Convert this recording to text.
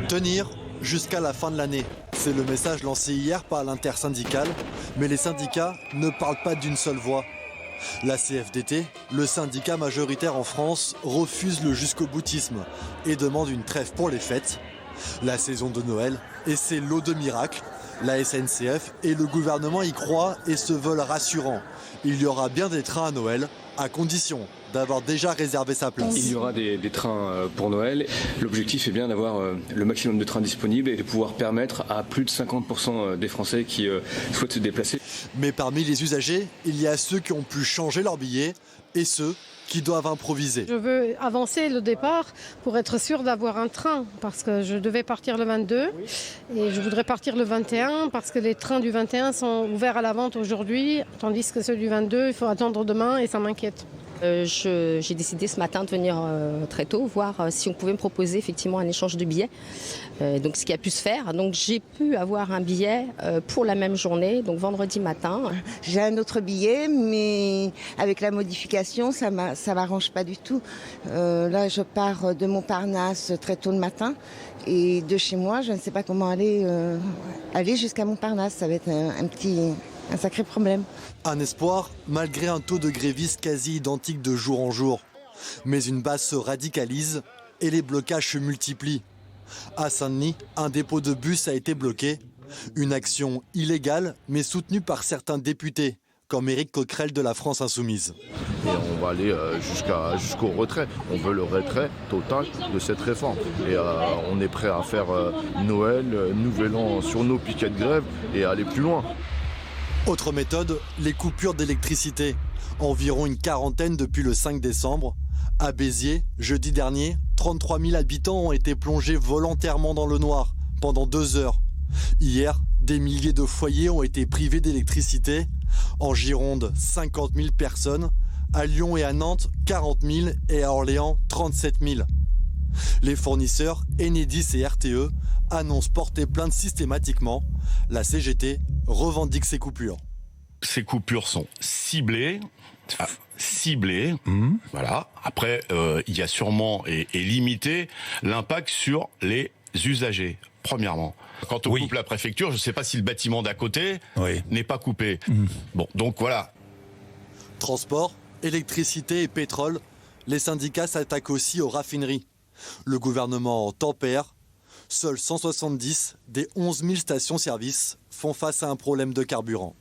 Tenir jusqu'à la fin de l'année. C'est le message lancé hier par l'intersyndicale, mais les syndicats ne parlent pas d'une seule voix. La CFDT, le syndicat majoritaire en France, refuse le jusqu'au-boutisme et demande une trêve pour les fêtes. La saison de Noël et ses lots de miracles. La SNCF et le gouvernement y croient et se veulent rassurants. Il y aura bien des trains à Noël, à condition d'avoir déjà réservé sa place. Il y aura des trains pour Noël. L'objectif est bien d'avoir le maximum de trains disponibles et de pouvoir permettre à plus de 50% des Français qui souhaitent se déplacer. Mais parmi les usagers, il y a ceux qui ont pu changer leur billet et ceux qui doivent improviser. Je veux avancer le départ pour être sûr d'avoir un train parce que je devais partir le 22 et je voudrais partir le 21 parce que les trains du 21 sont ouverts à la vente aujourd'hui tandis que ceux du 22 il faut attendre demain et ça m'inquiète. J'ai décidé ce matin de venir très tôt, voir si on pouvait me proposer effectivement un échange de billets. Donc ce qui a pu se faire. Donc j'ai pu avoir un billet pour la même journée, donc vendredi matin. J'ai un autre billet, mais avec la modification, ça m'arrange pas du tout. Là, je pars de Montparnasse très tôt le matin et de chez moi, je ne sais pas comment aller jusqu'à Montparnasse. Ça va être un sacré problème. Un espoir, malgré un taux de grévistes quasi identique de jour en jour. Mais une base se radicalise et les blocages se multiplient. À Saint-Denis, un dépôt de bus a été bloqué. Une action illégale, mais soutenue par certains députés, comme Éric Coquerel de la France Insoumise. Et on va aller jusqu'au retrait. On veut le retrait total de cette réforme. Et on est prêt à faire Noël, Nouvel An sur nos piquets de grève et aller plus loin. Autre méthode, les coupures d'électricité. Environ une quarantaine depuis le 5 décembre. À Béziers, jeudi dernier, 33 000 habitants ont été plongés volontairement dans le noir pendant 2 heures. Hier, des milliers de foyers ont été privés d'électricité. En Gironde, 50 000 personnes. À Lyon et à Nantes, 40 000 et à Orléans, 37 000. Les fournisseurs Enedis et RTE annoncent porter plainte systématiquement. La CGT revendique ces coupures. Ces coupures sont ciblées. Voilà. Après, il y a sûrement et limité l'impact sur les usagers. Premièrement, quand on coupe la préfecture, je ne sais pas si le bâtiment d'à côté n'est pas coupé. Bon, donc voilà. Transport, électricité et pétrole, les syndicats s'attaquent aussi aux raffineries. Le gouvernement tempère. Seuls 170 des 11 000 stations-service font face à un problème de carburant.